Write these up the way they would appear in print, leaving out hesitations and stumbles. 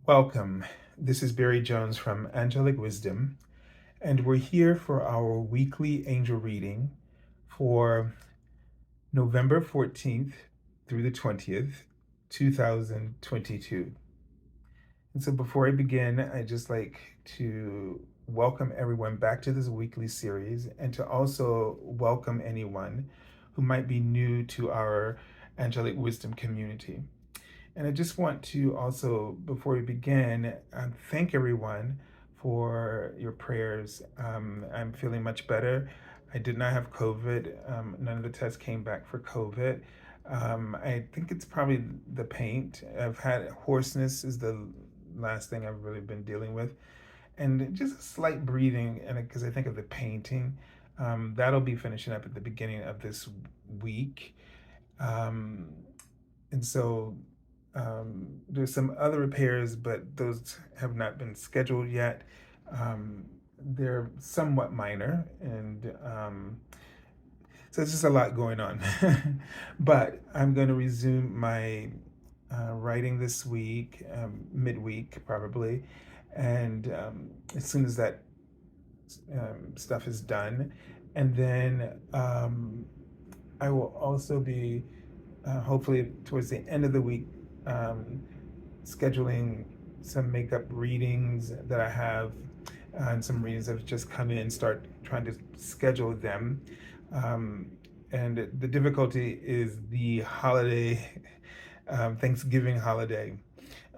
Welcome. This is Barry Jones from Angelic Wisdom, and we're here for our weekly angel reading for November 14th through the 20th, 2022. And so before I begin, I'd just like to welcome everyone back to this weekly series and to also welcome anyone who might be new to our Angelic Wisdom community. And I just want to also, before we begin, thank everyone for your prayers. I'm feeling much better. I did not have COVID. None of the tests came back for COVID. I think it's probably the paint. I've had hoarseness is the last thing I've really been dealing with, and just a slight breathing. And because I think of the painting, that'll be finishing up at the beginning of this week. Um, and so there's some other repairs, but those have not been scheduled yet. They're somewhat minor, and so it's just a lot going on. But I'm going to resume my writing this week, midweek probably, and as soon as that stuff is done, and then I will also be hopefully towards the end of the week um, scheduling some makeup readings that I have, and some readings have just come in, start trying to schedule them. Um, and the difficulty is the holiday, Thanksgiving holiday.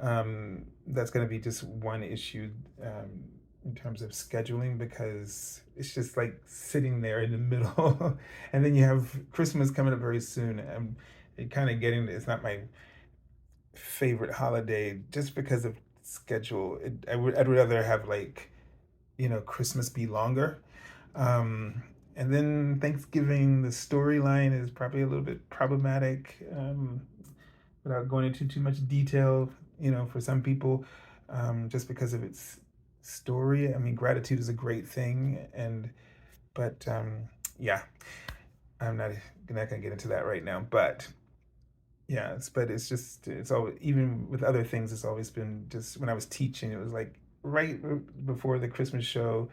That's going to be just one issue in terms of scheduling, because it's just like sitting there in the middle. And then you have Christmas coming up very soon. And kind of getting, it's not my favorite holiday just because of schedule. I'd rather have, like, Christmas be longer. And then Thanksgiving, the storyline is probably a little bit problematic, without going into too much detail, for some people, just because of its story. I mean, gratitude is a great thing, but yeah, I'm not gonna get into that right now. But yeah, but it's always, even with other things, it's always been just when I was teaching, it was like right before the Christmas show,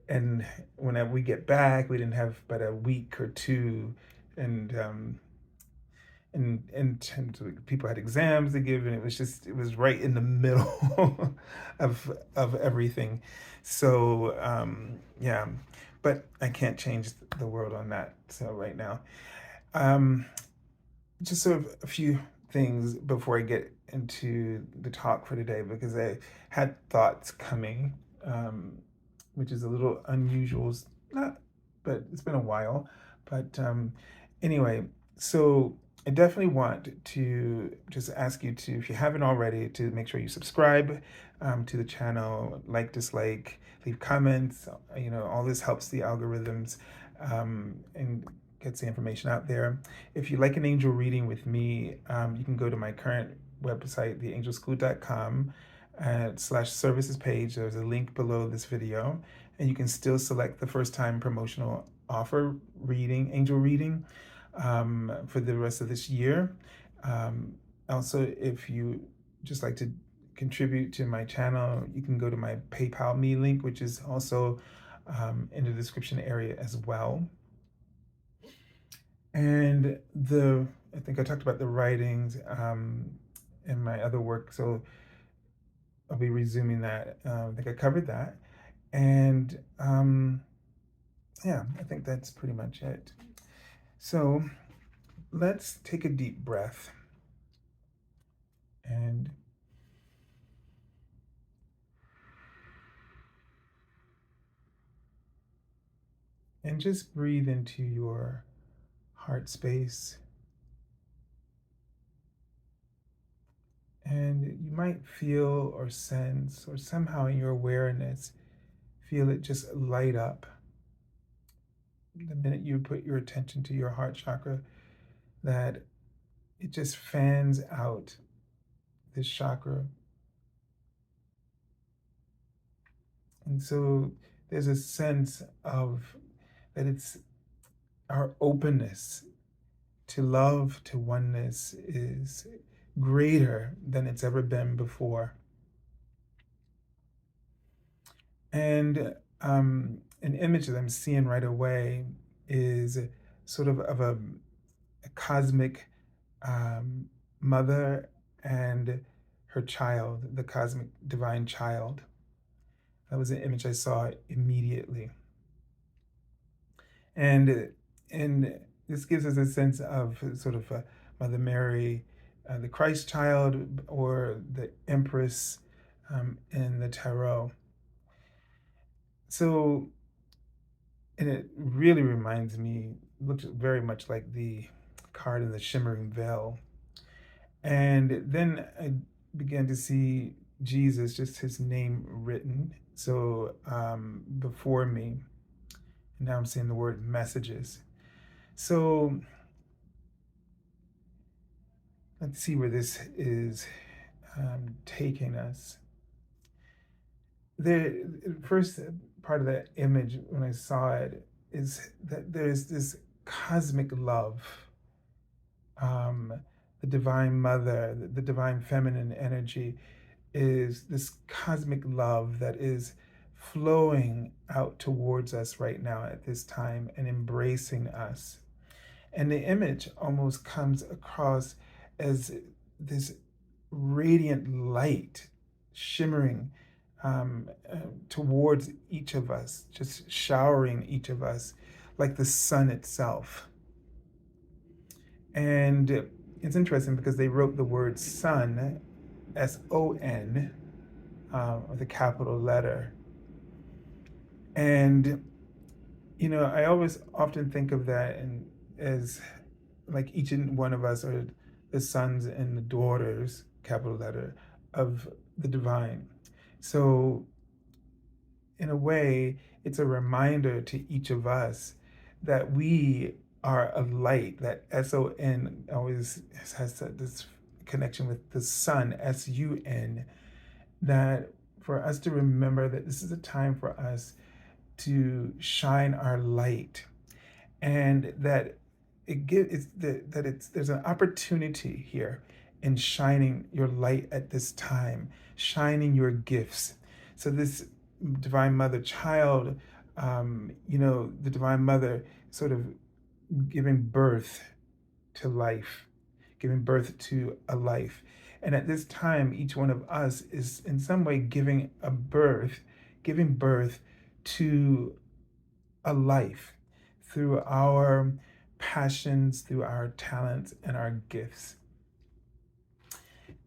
and whenever we get back, we didn't have but a week or two, and and people had exams to give, and it was right in the middle of everything. So yeah, but I can't change the world on that. So right now, um, just sort of a few things before I get into the talk for today, because I had thoughts coming, which is a little unusual. Not, but it's been a while. But anyway, so I definitely want to just ask you to, if you haven't already, to make sure you subscribe to the channel, like, dislike, leave comments. All this helps the algorithms, and gets the information out there. If you like an angel reading with me, you can go to my current website, theangelschool.com /services page. There's a link below this video, and you can still select the first time promotional offer reading, angel reading, for the rest of this year. Also, if you just like to contribute to my channel, you can go to my PayPal me link, which is also in the description area as well. And I think I talked about the writings in my other work, so I'll be resuming that. I think I covered that. And yeah, I think that's pretty much it. So let's take a deep breath and just breathe into your heart space. And you might feel or sense, or somehow in your awareness, feel it just light up the minute you put your attention to your heart chakra, that it just fans out this chakra. And so there's a sense of that it's our openness to love, to oneness, is greater than it's ever been before. And an image that I'm seeing right away is sort of a cosmic um, mother and her child, the cosmic divine child. That was an image I saw immediately. And and this gives us a sense of sort of Mother Mary, the Christ child, or the Empress in the Tarot. So, and it really reminds me, looks very much like the card in the Shimmering Veil. And then I began to see Jesus, just his name written. So before me, and now I'm seeing the word messages. So let's see where this is taking us. The first part of that image, when I saw it, is that there's this cosmic love, um, the divine mother, the divine feminine energy is this cosmic love that is flowing out towards us right now at this time and embracing us. And the image almost comes across as this radiant light shimmering towards each of us, just showering each of us like the sun itself. And it's interesting because they wrote the word sun, S-O-N, with a capital letter. And, I always often think of that as like each and one of us are the sons and the daughters, capital letter, of the divine. So, in a way, it's a reminder to each of us that we are a light, that S-O-N always has this connection with the sun, S-U-N, that for us to remember that this is a time for us to shine our light, and that there's an opportunity here in shining your light at this time, shining your gifts. So this divine mother child, the divine mother sort of giving birth to life, giving birth to a life. And at this time, each one of us is in some way giving birth to a life through our passions, through our talents, and our gifts.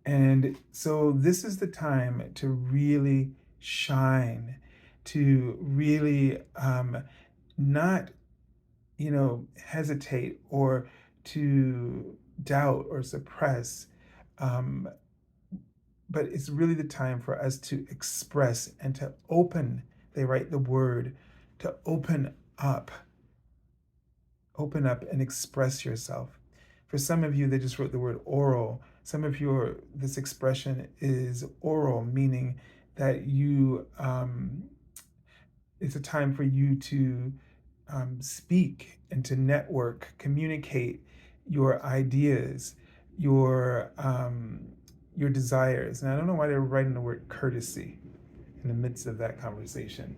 And so this is the time to really shine, to really not, hesitate or to doubt or suppress. Um, but it's really the time for us to express and to open. They write the word to open up and express yourself. For some of you, they just wrote the word oral. Some of this expression is oral, meaning that it's a time for you to speak and to network, communicate your ideas, your desires. And I don't know why they're writing the word courtesy in the midst of that conversation.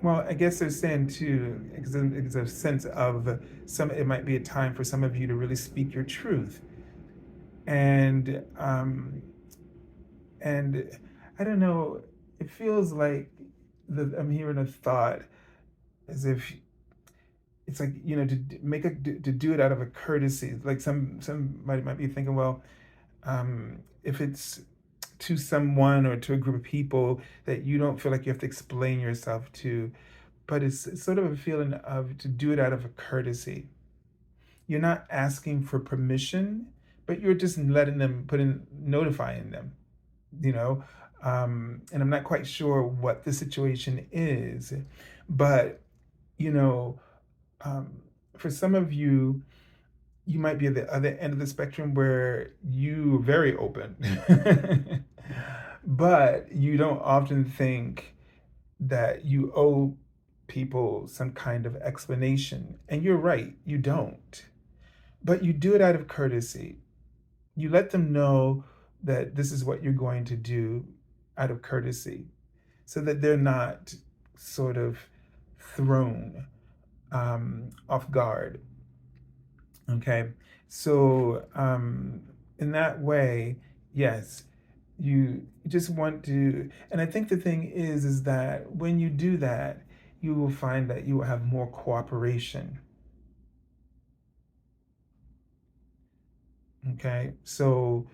Well, I guess they're saying too, because it's a sense of it might be a time for some of you to really speak your truth. And I don't know, it feels like I'm hearing a thought as if it's like, to do it out of a courtesy. Like somebody might be thinking, well, if it's to someone or to a group of people that you don't feel like you have to explain yourself to, but it's sort of a feeling of to do it out of a courtesy. You're not asking for permission, but you're just letting them notifying them, and I'm not quite sure what the situation is, but for some of you, you might be at the other end of the spectrum where you're very open, but you don't often think that you owe people some kind of explanation. And you're right, you don't. But you do it out of courtesy. You let them know that this is what you're going to do out of courtesy, so that they're not sort of thrown off guard. Okay, so in that way, yes, you just want to, and I think the thing is that when you do that, you will find that you will have more cooperation. Okay, so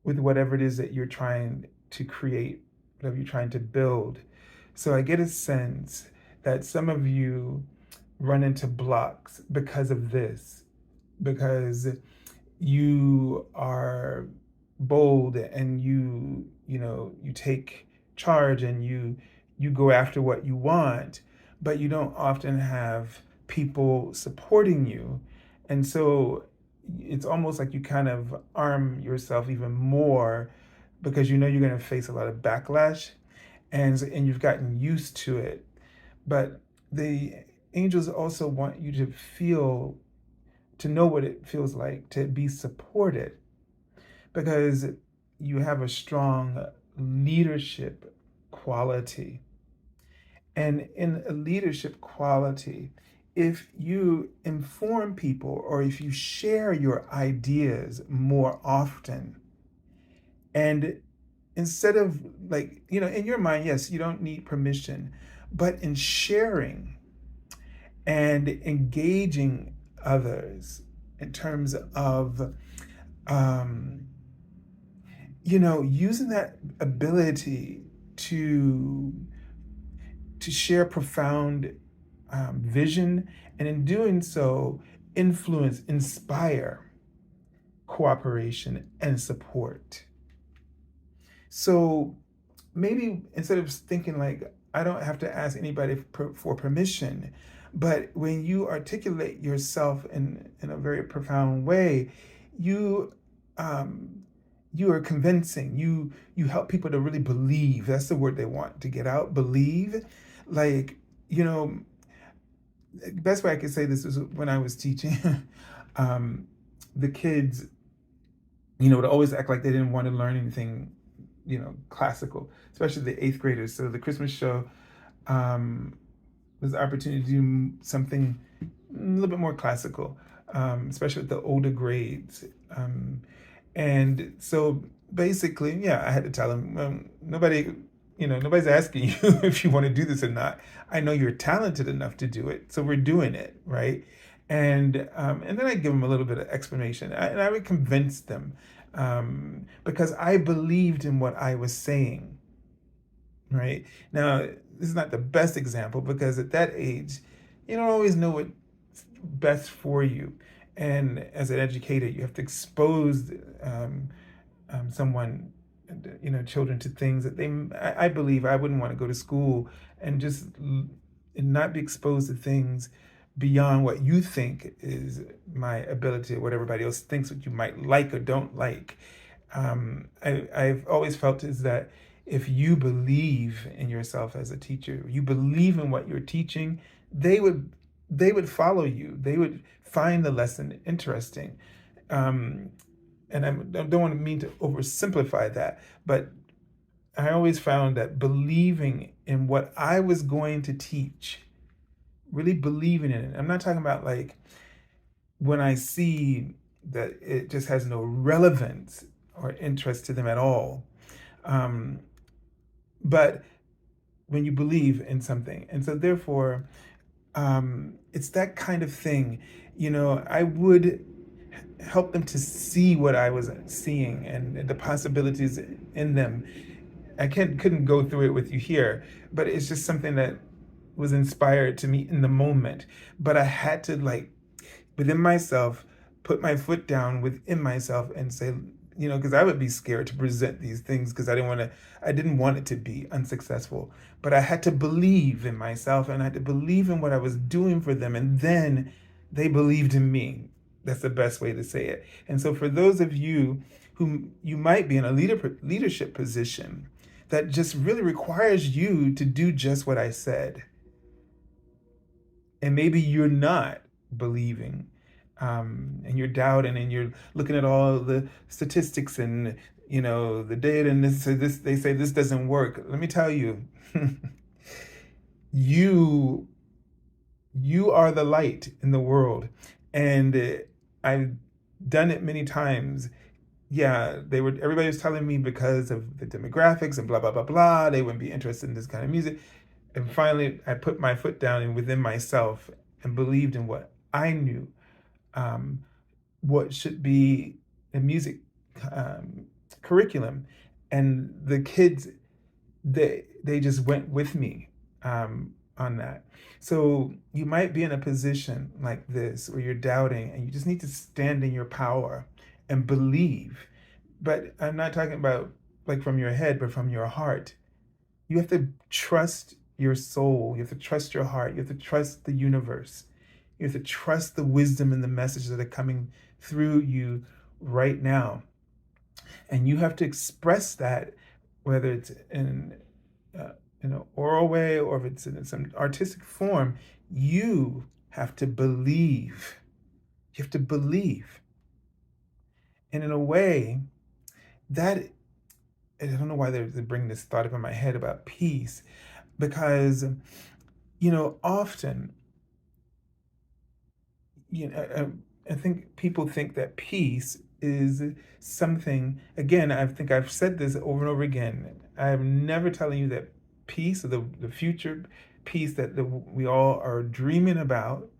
with whatever it is that you're trying to create, whatever you're trying to build. So I get a sense that some of you run into blocks because of this, because you are bold and you take charge and you go after what you want, but you don't often have people supporting you. And so it's almost like you kind of arm yourself even more because you know you're going to face a lot of backlash, and you've gotten used to it. But the angels also want you to feel, to know what it feels like to be supported, because you have a strong leadership quality. And in a leadership quality, if you inform people or if you share your ideas more often, and instead of, like, in your mind, yes, you don't need permission, but in sharing and engaging others in terms of um, using that ability to share profound vision, and in doing so, influence, inspire cooperation and support. So maybe instead of thinking like, I don't have to ask anybody for permission, but when you articulate yourself in a very profound way, you um, you are convincing. You help people to really believe. That's the word they want to get out. Believe, like, you know. The best way I could say this is when I was teaching, the kids, would always act like they didn't want to learn anything, classical, especially the eighth graders. So the Christmas show was the opportunity to do something a little bit more classical, especially with the older grades. And so basically, yeah, I had to tell them, nobody's asking you if you want to do this or not. I know you're talented enough to do it, so we're doing it, right? And then I give them a little bit of explanation, and I would convince them, because I believed in what I was saying, right? Now, this is not the best example because at that age, you don't always know what's best for you. And as an educator, you have to expose someone, children, to things that I believe I wouldn't want to go to school and just and not be exposed to things beyond what you think is my ability or what everybody else thinks what you might like or don't like. I've always felt is that if you believe in yourself as a teacher, you believe in what you're teaching, they would follow you. They would find the lesson interesting. Um, and I don't want to mean to oversimplify that, but I always found that believing in what I was going to teach, really believing in it. I'm not talking about like when I see that it just has no relevance or interest to them at all. Um, but when you believe in something, and so therefore, it's that kind of thing. I would help them to see what I was seeing and the possibilities in them. I couldn't go through it with you here, but it's just something that was inspired to me in the moment. But I had to, like, within myself, put my foot down within myself and say, because I would be scared to present these things because I didn't want it to be unsuccessful. But I had to believe in myself and I had to believe in what I was doing for them. And then they believed in me. That's the best way to say it. And so for those of you who you might be in a leadership position that just really requires you to do just what I said, and maybe you're not believing, and you're doubting and you're looking at all the statistics and the data, and this they say this doesn't work. Let me tell you, you you are the light in the world, and I've done it many times. Yeah, everybody was telling me because of the demographics and blah blah blah blah, they wouldn't be interested in this kind of music. And finally I put my foot down and within myself and believed in what I knew, um, what should be a music um, curriculum, and the kids, they just went with me on that. So you might be in a position like this where you're doubting and you just need to stand in your power and believe. But I'm not talking about like from your head, but from your heart. You have to trust your soul. You have to trust your heart. You have to trust the universe. You have to trust the wisdom and the messages that are coming through you right now. And you have to express that, whether it's uh, in an oral way or if it's in some artistic form. You have to believe. You have to believe. And in a way, that I don't know why they bring this thought up in my head about peace, because often I think people think that peace is something. Again, I think I've said this over and over again. I'm never telling you that peace or the future peace that we all are dreaming about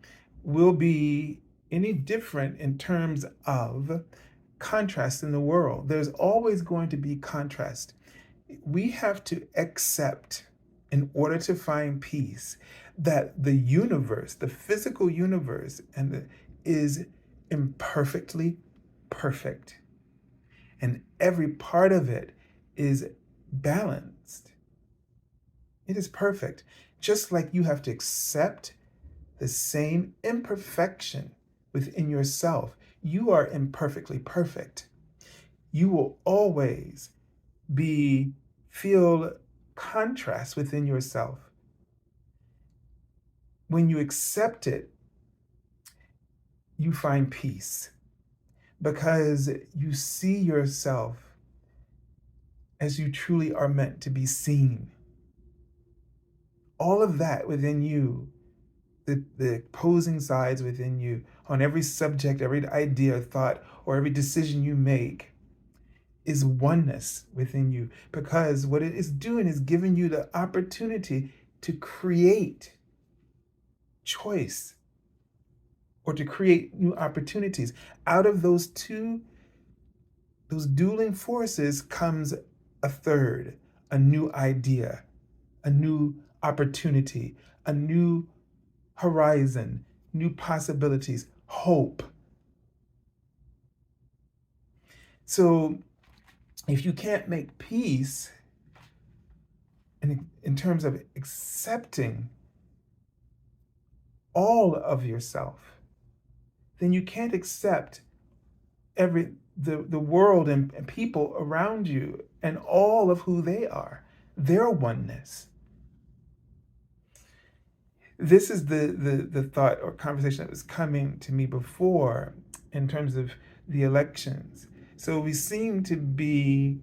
will be any different in terms of contrast in the world. There's always going to be contrast. We have to accept, in order to find peace, that the universe, the physical universe, is imperfectly perfect, and every part of it is balanced. It is perfect. Just like you have to accept the same imperfection within yourself. You are imperfectly perfect. You will always feel contrast within yourself. When you accept it, you find peace, because you see yourself as you truly are meant to be seen. All of that within you, the opposing sides within you, on every subject, every idea, thought, or every decision you make, is oneness within you, because what it is doing is giving you the opportunity to create choice or to create new opportunities. Out of those dueling forces comes a third, a new idea, a new opportunity, a new horizon, new possibilities, hope. So if you can't make peace in terms of accepting all of yourself, then you can't accept the world and people around you and all of who they are, their oneness. This is the thought or conversation that was coming to me before in terms of the elections. So we seem to be,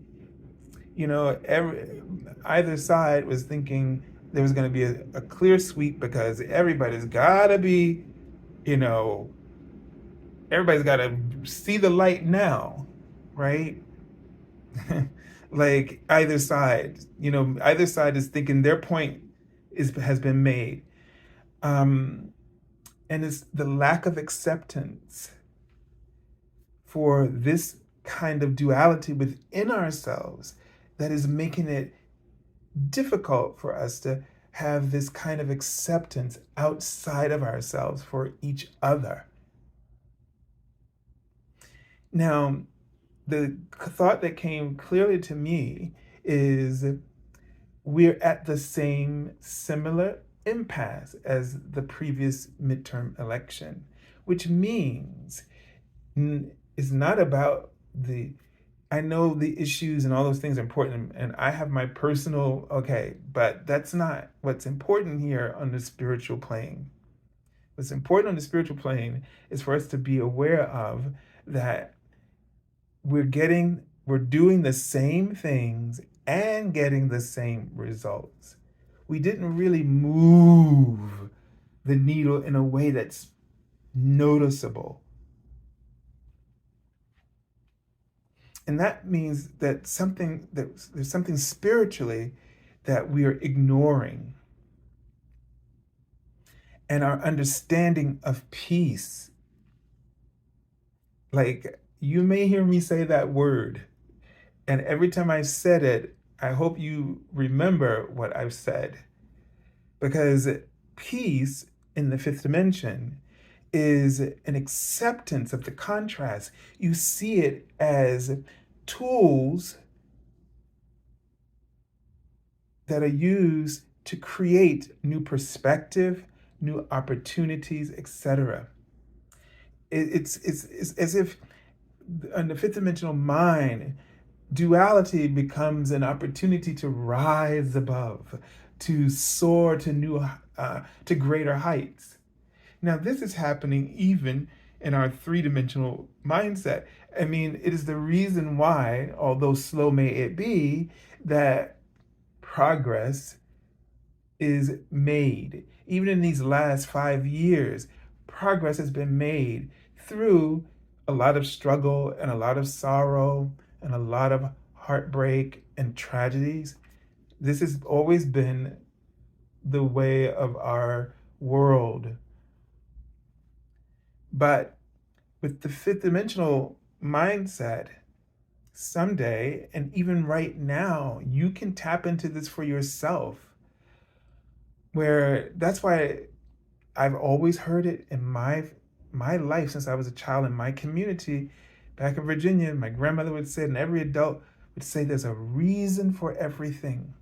either side was thinking there was going to be a clear sweep because everybody's got to be, everybody's got to see the light now, right? Like either side is thinking their point has been made. And it's the lack of acceptance for this kind of duality within ourselves that is making it difficult for us to have this kind of acceptance outside of ourselves for each other. Now, the thought that came clearly to me is we're at the same similar impasse as the previous midterm election, which means it's not about I know the issues and all those things are important, and I have my personal, okay, but that's not what's important here on the spiritual plane. What's important on the spiritual plane is for us to be aware of that we're doing the same things and getting the same results. We didn't really move the needle in a way that's noticeable. And that means that there's something spiritually that we are ignoring. And our understanding of peace, like, you may hear me say that word, and every time I said it, I hope you remember what I've said. Because peace in the fifth dimension is an acceptance of the contrast. You see it as tools that are used to create new perspective, new opportunities, etc. It's as if in the fifth dimensional mind, duality becomes an opportunity to rise above, to soar to to greater heights. Now, this is happening even in our three-dimensional mindset. I mean, it is the reason why, although slow may it be, that progress is made. Even in these last 5 years, progress has been made through a lot of struggle and a lot of sorrow and a lot of heartbreak and tragedies. This has always been the way of our world. But with the fifth dimensional mindset, someday, and even right now, you can tap into this for yourself. Where that's why I've always heard it in my life since I was a child in my community back in Virginia. My grandmother would say, and every adult would say, there's a reason for everything.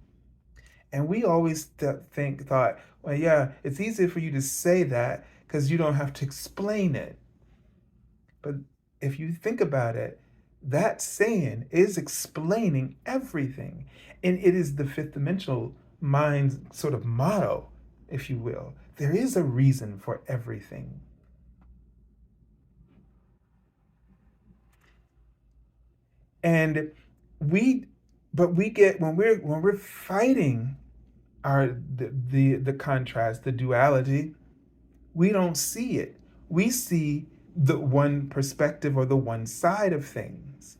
And we always thought, well, yeah, it's easier for you to say that because you don't have to explain it. But if you think about it, that saying is explaining everything. And it is the fifth dimensional mind's sort of motto, if you will. There is a reason for everything. And we get when we're fighting the contrast, the duality, we don't see it. We see the one perspective or the one side of things.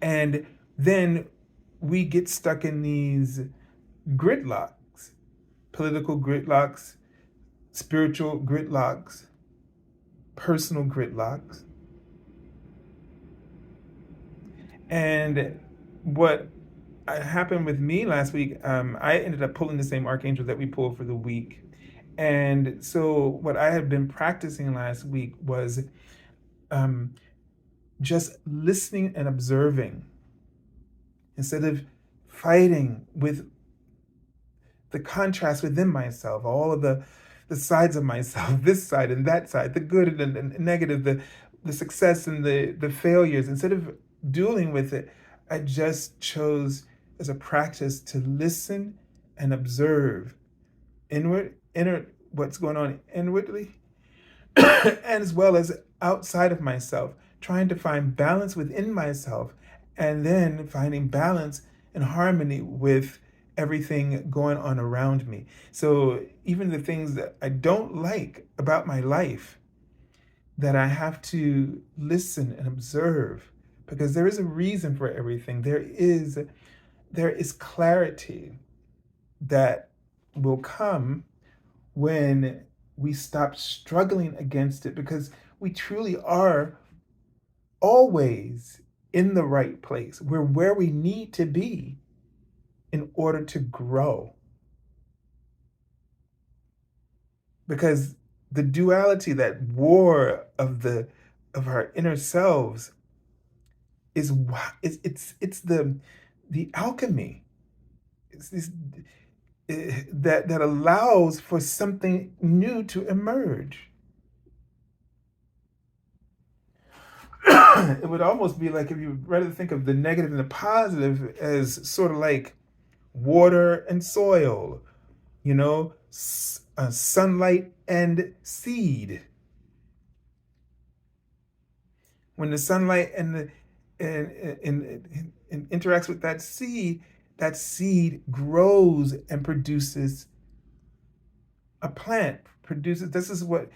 And then we get stuck in these gridlocks, political gridlocks, spiritual gridlocks, personal gridlocks. And what happened with me last week, I ended up pulling the same Archangel that we pulled for the week. And so what I had been practicing last week was just listening and observing instead of fighting with the contrast within myself, all of the sides of myself, this side and that side, the good and the negative, the success and the failures. Instead of dueling with it, I just chose as a practice to listen and observe inner what's going on inwardly, and as well as outside of myself, trying to find balance within myself, and then finding balance and harmony with everything going on around me. So even the things that I don't like about my life, that I have to listen and observe, because there is a reason for everything. There is clarity that will come when we stop struggling against it, because we truly are always in the right place. We're where we need to be in order to grow. Because the duality, that war of our inner selves, is it's the alchemy. It's this that allows for something new to emerge. It would almost be like if you rather think of the negative and the positive as sort of like water and soil. You know, sunlight and seed. When the sunlight and interacts with that seed grows and produces a plant. Produces. This is what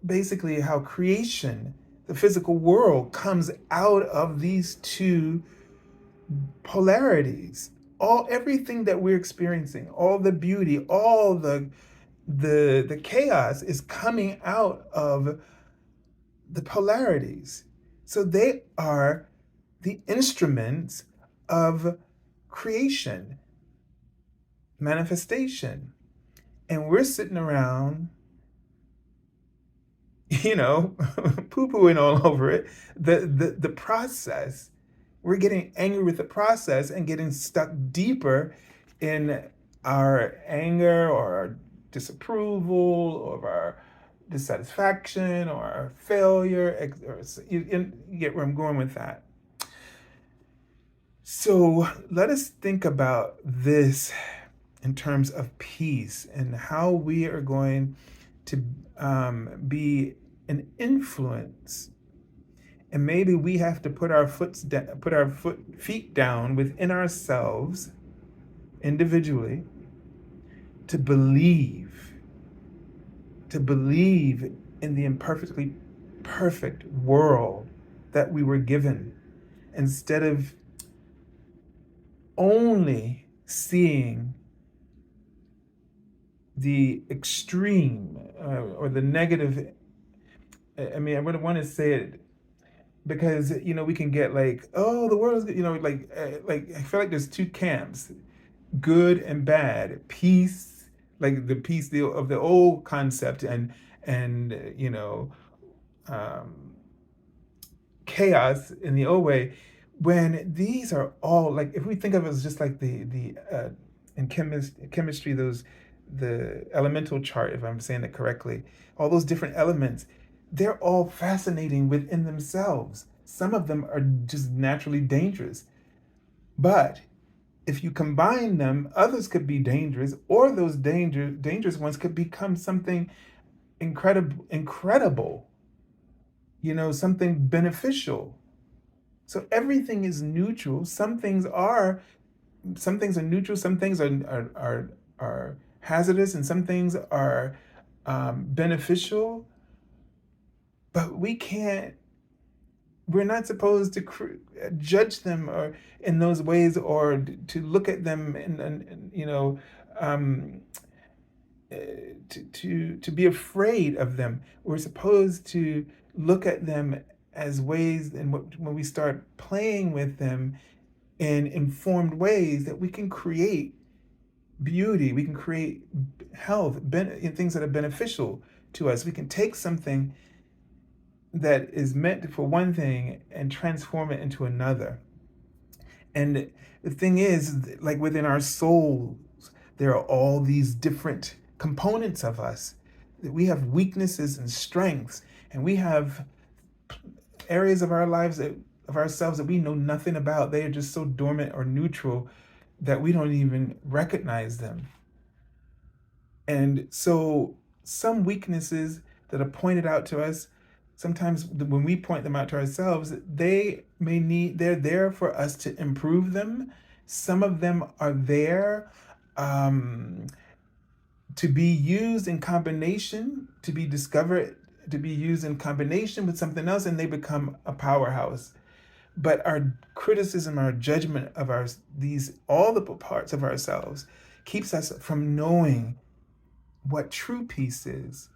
basically how creation, the physical world, comes out of these two polarities. Everything that we're experiencing, all the beauty, all the chaos is coming out of the polarities. So they are the instruments of creation, manifestation. And we're sitting around, poo-pooing all over it. The process, we're getting angry with the process and getting stuck deeper in our anger or our disapproval or our dissatisfaction or our failure. You get where I'm going with that. So let us think about this in terms of peace and how we are going to be an influence. And maybe we have to put our feet down within ourselves individually to believe in the imperfectly perfect world that we were given, instead of only seeing the extreme or the negative. I mean, I wouldn't want to say it because we can get like, oh, the world is, like I feel like there's two camps, good and bad, peace, like the peace of the old concept, and um, chaos in the old way. When these are all, like, if we think of it as just like the in chemistry, the elemental chart, if I'm saying it correctly, all those different elements, they're all fascinating within themselves. Some of them are just naturally dangerous, but if you combine them, others could be dangerous, or those dangerous ones could become something incredible, something beneficial. So everything is neutral. Some things are neutral, some things are hazardous, and some things are beneficial. But we're not supposed to judge them or in those ways, or to look at them um, to be afraid of them. We're supposed to look at them as ways, and when we start playing with them in informed ways, that we can create beauty, we can create health, in things that are beneficial to us. We can take something that is meant for one thing and transform it into another. And the thing is, like within our souls, there are all these different components of us. We have weaknesses and strengths, and we have areas of our lives of ourselves that we know nothing about. They are just so dormant or neutral that we don't even recognize them. And so some weaknesses that are pointed out to us, sometimes when we point them out to ourselves, they're there for us to improve them. Some of them are there um, to be used in combination, to be discovered, to be used in combination with something else, and they become a powerhouse. But our criticism, our judgment of all the parts of ourselves, keeps us from knowing what true peace is,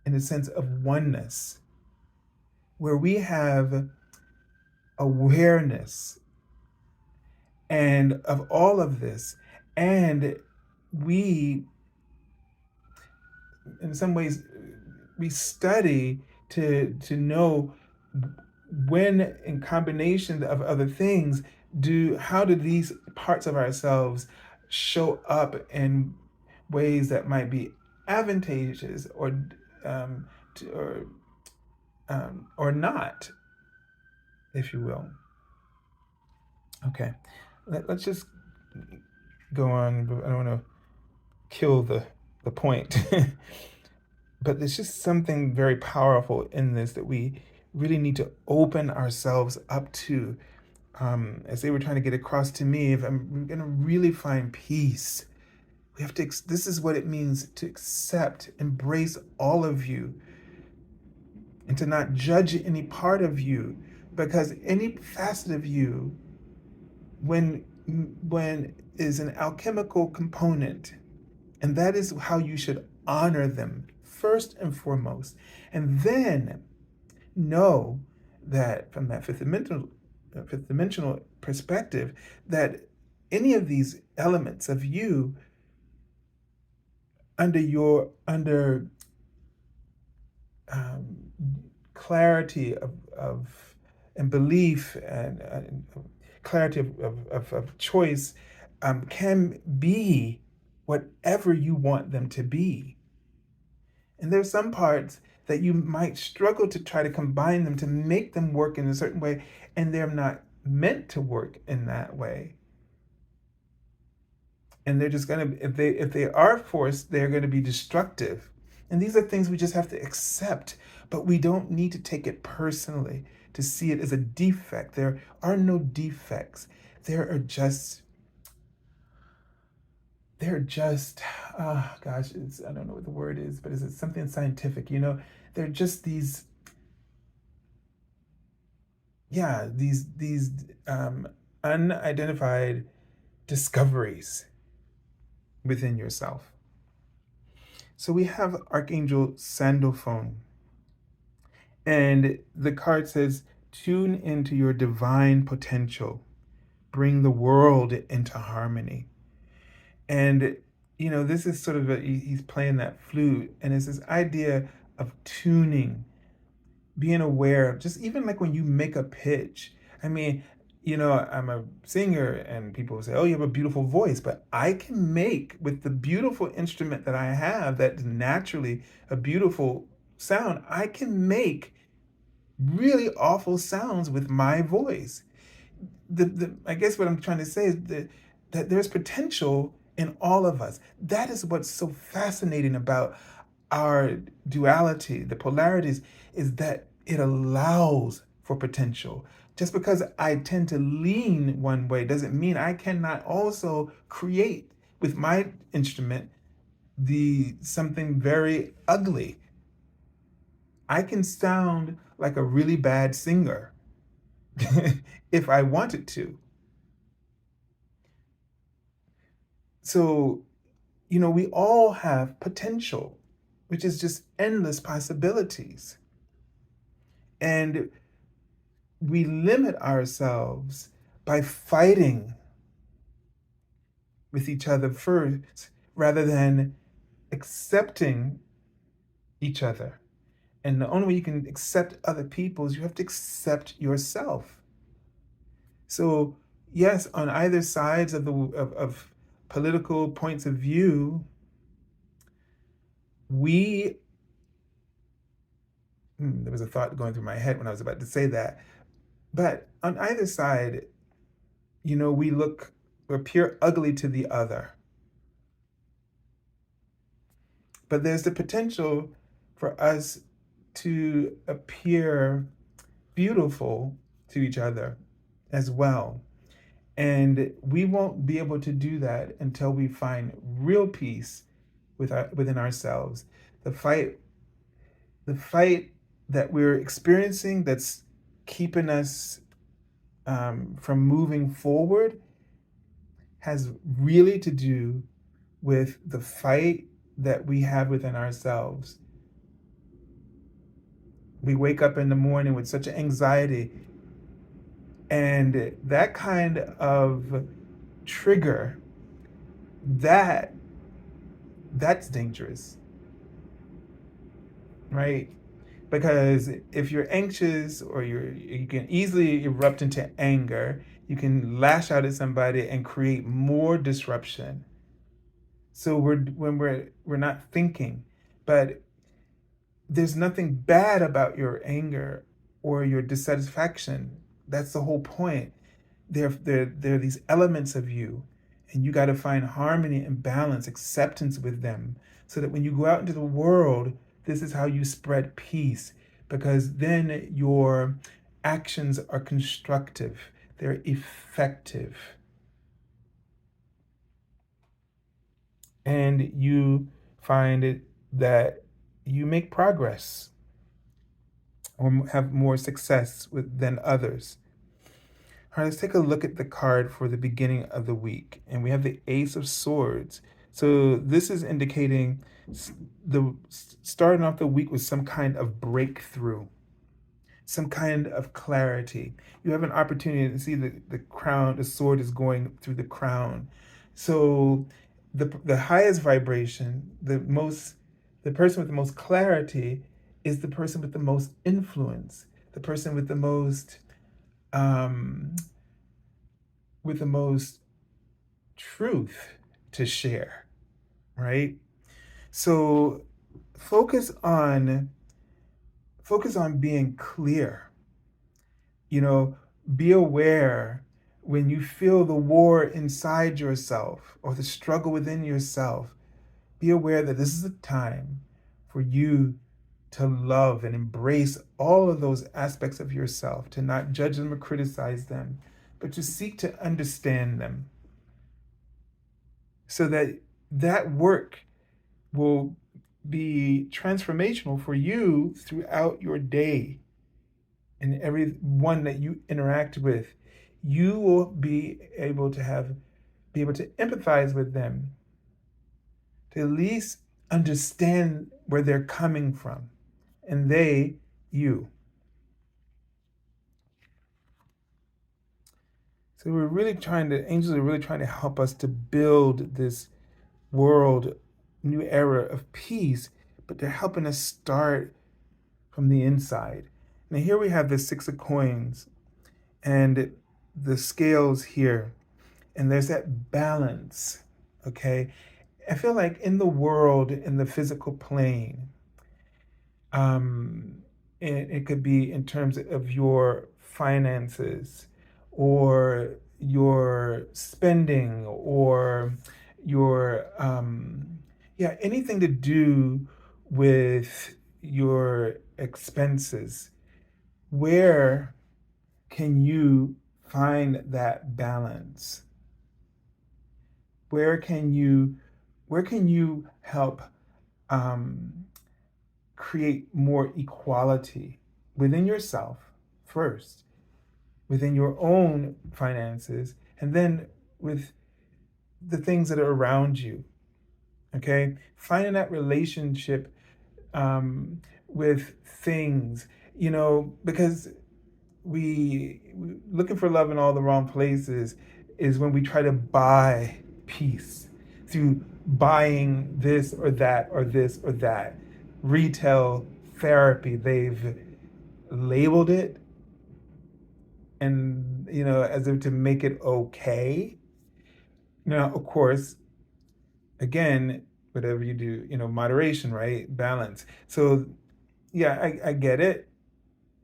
in the sense of oneness, where we have awareness and of all of this, and we, in some ways, we study to know when, in combination of other things, how do these parts of ourselves show up in ways that might be advantageous um, to, or not, if you will. Okay, let's just go on. I don't want to kill the the point. But there's just something very powerful in this that we really need to open ourselves up to. As they were trying to get across to me, if I'm going to really find peace, we have to, this is what it means to accept, embrace all of you, and to not judge any part of you, because any facet of you, when is an alchemical component, and that is how you should honor them first and foremost, and then know that from that fifth dimensional perspective, that any of these elements of you under clarity of and belief and clarity of choice, can be whatever you want them to be. And there's some parts that you might struggle to try to combine them to make them work in a certain way, and they're not meant to work in that way. And they're just gonna, if they are forced, they're gonna be destructive. And these are things we just have to accept, but we don't need to take it personally, to see it as a defect. There are no defects. There are just, gosh, I don't know what the word is, but is it something scientific? They're just these, these unidentified discoveries within yourself. So we have Archangel Sandalphon, and the card says, tune into your divine potential, bring the world into harmony. And this is sort of he's playing that flute, and it's this idea of tuning, being aware, just even like when you make a pitch. I mean, I'm a singer, and people say, oh, you have a beautiful voice, but I can make, with the beautiful instrument that I have, that's naturally a beautiful sound, I can make really awful sounds with my voice. I guess what I'm trying to say is that there's potential in all of us. That is what's so fascinating about our duality, the polarities, is that it allows for potential. Just because I tend to lean one way doesn't mean I cannot also create with my instrument something very ugly. I can sound like a really bad singer if I wanted to. So, we all have potential, which is just endless possibilities. And we limit ourselves by fighting with each other first, rather than accepting each other. And the only way you can accept other people is you have to accept yourself. So yes, on either sides of political points of view, there was a thought going through my head when I was about to say that, but on either side, we appear ugly to the other. But there's the potential for us to appear beautiful to each other as well. And we won't be able to do that until we find real peace within ourselves. The fight that we're experiencing, that's keeping us from moving forward, has really to do with the fight that we have within ourselves. We wake up in the morning with such anxiety, and that kind of trigger, that's dangerous, right? Because if you're anxious, or you can easily erupt into anger, you can lash out at somebody and create more disruption. So we're not thinking, but there's nothing bad about your anger or your dissatisfaction. That's the whole point. There are these elements of you, And you got to find harmony and balance, acceptance with them, so that when you go out into the world, this is how you spread peace, because then your actions are constructive, they're effective, and you find it that you make progress or have more success with than others. All right, let's take a look at the card for the beginning of the week. And we have the Ace of Swords. So this is indicating the starting off the week with some kind of breakthrough, some kind of clarity. You have an opportunity to see the crown, the sword is going through the crown. So the highest vibration, the person with the most clarity is the person with the most influence, the person um, with the most truth to share, right? So focus on focus on being clear. You know, be aware when you feel the war inside yourself or the struggle within yourself. Be aware that this is a time for you to love and embrace all of those aspects of yourself, to not judge them or criticize them, but to seek to understand them, so that that work will be transformational for you throughout your day and everyone that you interact with. You will be able to empathize with them, to at least understand where they're coming from, and they you. So we're really trying to angels are really trying to help us to build this world, new era of peace, but they're helping us start from the inside. Now here we have the Six of Coins and the scales here, and there's that balance. Okay, I feel like in the world, in the physical plane, um, it could be in terms of your finances or your spending or your yeah, anything to do with your expenses. Where can you find that balance? Where can you help um, create more equality within yourself first, within your own finances, and then with the things that are around you? Okay, finding that relationship with things, because looking for love in all the wrong places is when we try to buy peace through buying this or that or this or that. Retail therapy, they've labeled it, and as if to make it okay. Now of course, again, whatever you do, moderation, right? Balance. So yeah, I get it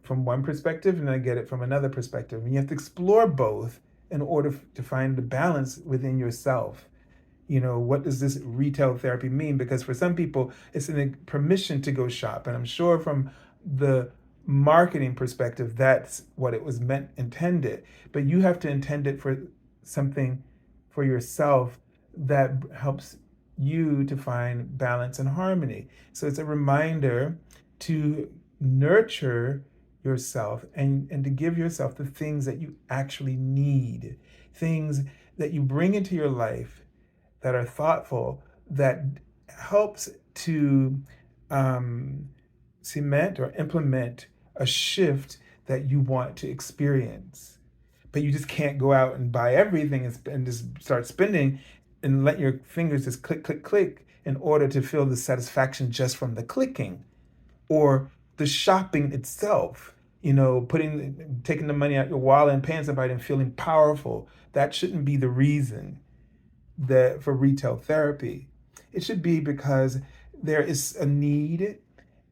from one perspective, and I get it from another perspective. And you have to explore both in order to find the balance within yourself. What does this retail therapy mean? Because for some people, it's a permission to go shop. And I'm sure from the marketing perspective, that's what it was intended. But you have to intend it for something for yourself that helps you to find balance and harmony. So it's a reminder to nurture yourself and to give yourself the things that you actually need, things that you bring into your life that are thoughtful, that helps to um, cement or implement a shift that you want to experience. But you just can't go out and buy everything and just start spending and let your fingers just click, click, click in order to feel the satisfaction just from the clicking or the shopping itself. Taking the money out your wallet and paying somebody and feeling powerful. That shouldn't be the reason for retail therapy. It should be because there is a need,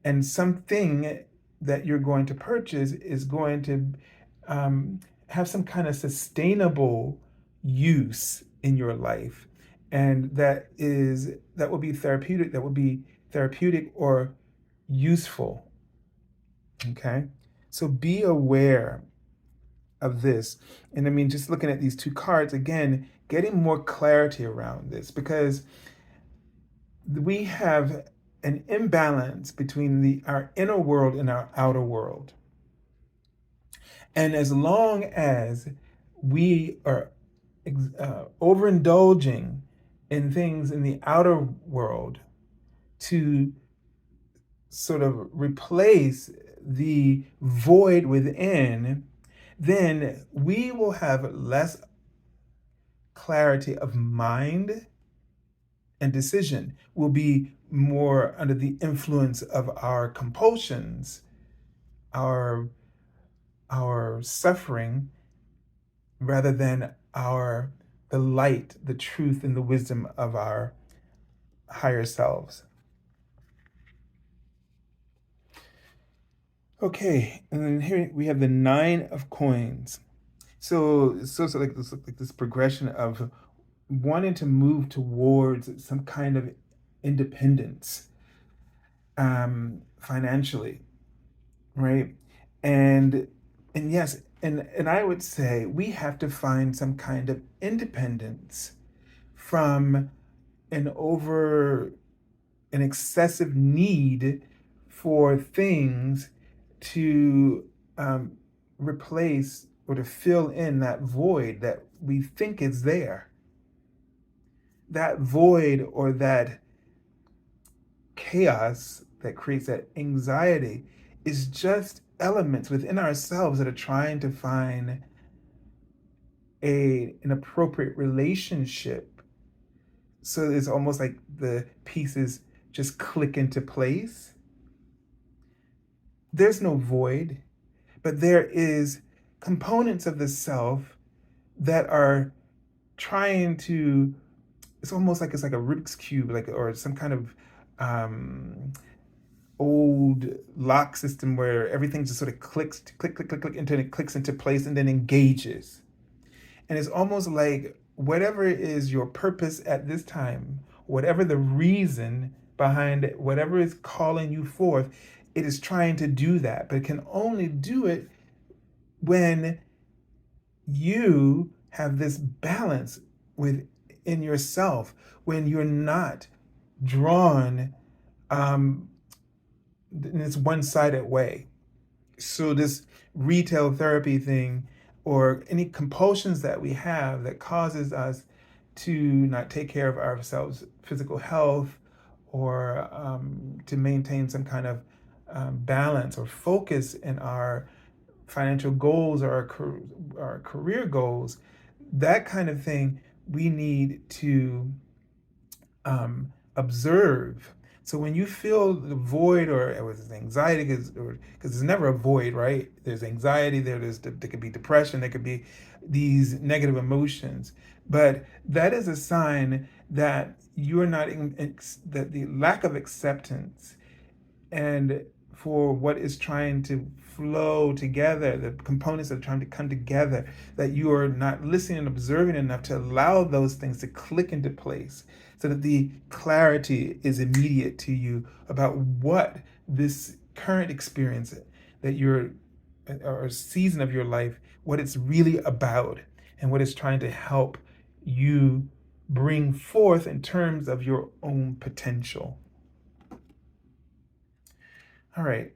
and something that you're going to purchase is going to have some kind of sustainable use in your life, and that will be therapeutic. That will be therapeutic or useful. Okay, so be aware of this. And I mean, just looking at these two cards again, getting more clarity around this, because we have an imbalance between our inner world and our outer world. And as long as we are overindulging in things in the outer world to sort of replace the void within, then we will have less clarity of mind, and decision will be more under the influence of our compulsions, our suffering, rather than the light, the truth, and the wisdom of our higher selves. Okay, and then here we have the Nine of Coins. So it's sort of like this progression of wanting to move towards some kind of independence, financially, right? And yes, and I would say we have to find some kind of independence from an over an excessive need for things to replace or to fill in that void that we think is there. That void or that chaos that creates that anxiety is just elements within ourselves that are trying to find an appropriate relationship. So it's almost like the pieces just click into place. There's no void, but there is components of the self that are trying to, it's almost like it's like a Rubik's cube, like, or some kind of old lock system where everything just sort of clicks, click, click, click, click, until it clicks into place and then engages. And it's almost like whatever is your purpose at this time, whatever the reason behind it, whatever is calling you forth, it is trying to do that, but it can only do it when you have this balance within yourself, when you're not drawn in this one-sided way. So this retail therapy thing, or any compulsions that we have that causes us to not take care of ourselves, physical health, or to maintain some kind of balance or focus in our financial goals or our career goals, that kind of thing, we need to observe. So when you feel the void, or it was anxiety, because there's never a void, right? There's anxiety, there could be depression, there could be these negative emotions, but that is a sign that you're not that the lack of acceptance and for what is trying to flow together, the components that are trying to come together, that you are not listening and observing enough to allow those things to click into place, so that the clarity is immediate to you about what this current experience that you're, or season of your life, what it's really about, and what it's trying to help you bring forth in terms of your own potential. All right,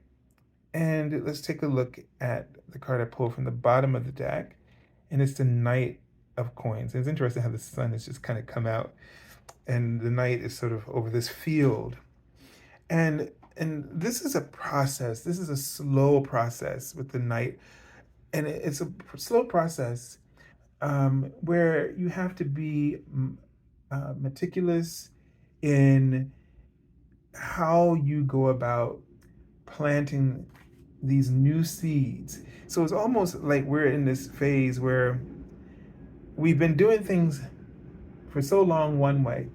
and let's take a look at the card I pulled from the bottom of the deck, and it's the Knight of Coins. And it's interesting how the sun has just kind of come out, and the knight is sort of over this field. And this is a process. This is a slow process with the knight, and it's a slow process where you have to be meticulous in how you go about planting these new seeds. So it's almost like we're in this phase where we've been doing things for so long one way,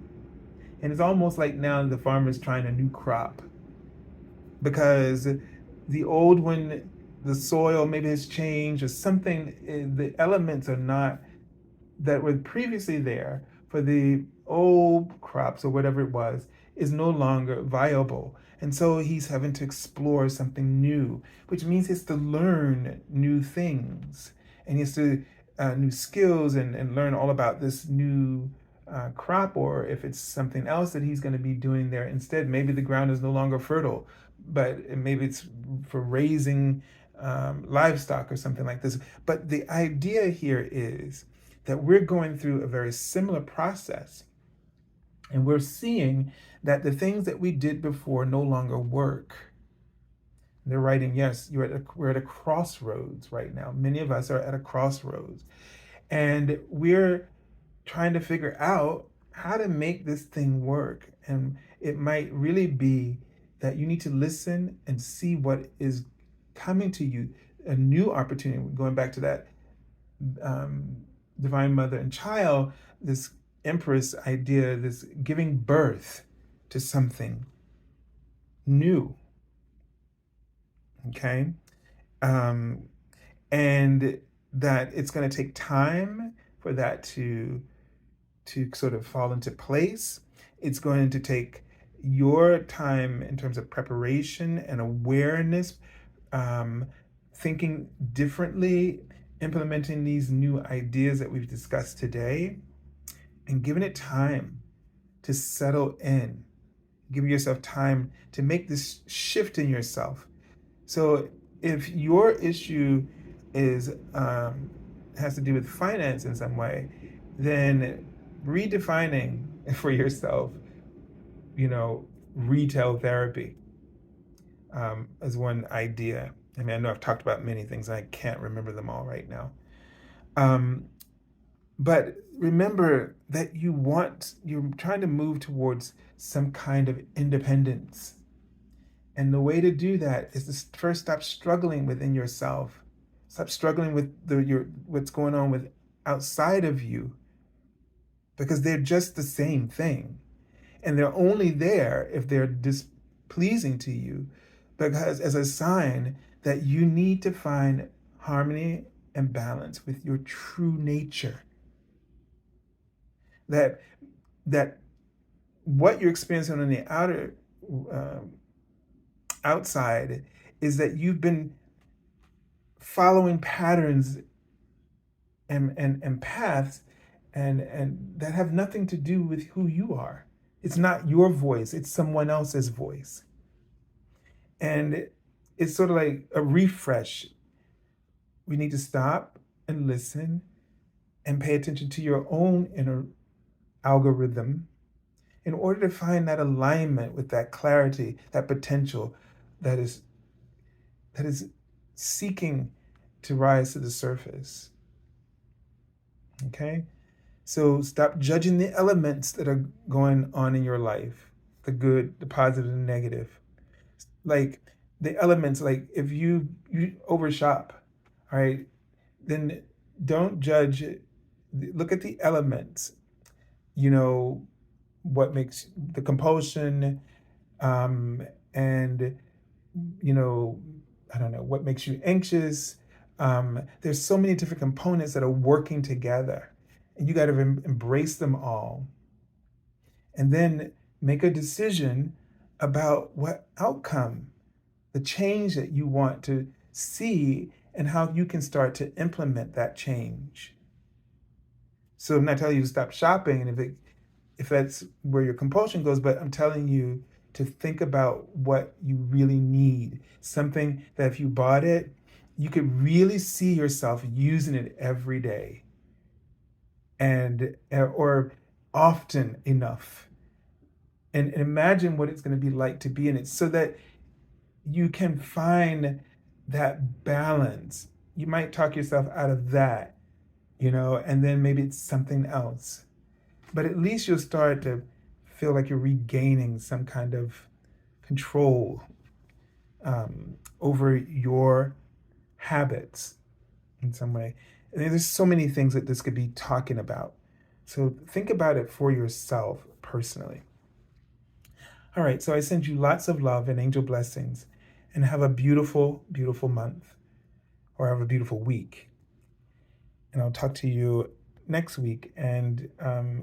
and it's almost like now the farmer's trying a new crop, because the old one, the soil maybe has changed or something, the elements are not that were previously there for the old crops or whatever it was is no longer viable. And so he's having to explore something new, which means he has to learn new things, and he has to new skills, and learn all about this new crop, or if it's something else that he's going to be doing there instead. Maybe the ground is no longer fertile, but maybe it's for raising livestock or something like this. But the idea here is that we're going through a very similar process, and we're seeing that the things that we did before no longer work. They're writing, yes, we're at a crossroads right now. Many of us are at a crossroads, and we're trying to figure out how to make this thing work. And it might really be that you need to listen and see what is coming to you, a new opportunity. Going back to that divine mother and child, this empress idea, this giving birth to something new. Okay. And that it's going to take time for that to sort of fall into place. It's going to take your time in terms of preparation and awareness, thinking differently, implementing these new ideas that we've discussed today, and giving it time to settle in. Give yourself time to make this shift in yourself. So if your issue is has to do with finance in some way, then redefining for yourself, retail therapy as one idea. I mean, I know I've talked about many things. I can't remember them all right now. But remember that you're trying to move towards some kind of independence. And the way to do that is to first stop struggling within yourself. Stop struggling with what's going on with outside of you, because they're just the same thing. And they're only there if they're displeasing to you, because as a sign that you need to find harmony and balance with your true nature. That what you're experiencing on the outside is that you've been following patterns and paths and that have nothing to do with who you are. It's not your voice, it's someone else's voice. And it's sort of like a refresh. We need to stop and listen and pay attention to your own inner algorithm in order to find that alignment with that clarity, that potential that is seeking to rise to the surface. Okay? So stop judging the elements that are going on in your life, the good, the positive, and negative. Like the elements, like if you overshop, all right, then don't judge it. Look at the elements, what makes the compulsion, and I don't know, what makes you anxious. There's so many different components that are working together, and you got to embrace them all, and then make a decision about what outcome, the change that you want to see, and how you can start to implement that change. So I'm not telling you to stop shopping, and if that's where your compulsion goes, but I'm telling you to think about what you really need. Something that if you bought it, you could really see yourself using it every day, or often enough. And imagine what it's going to be like to be in it, so that you can find that balance. You might talk yourself out of that, and then maybe it's something else. But at least you'll start to feel like you're regaining some kind of control over your habits in some way. And there's so many things that this could be talking about. So think about it for yourself personally. All right, so I send you lots of love and angel blessings, and have a beautiful, beautiful month, or have a beautiful week. And I'll talk to you next week, and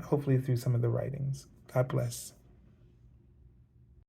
hopefully through some of the writings. God bless.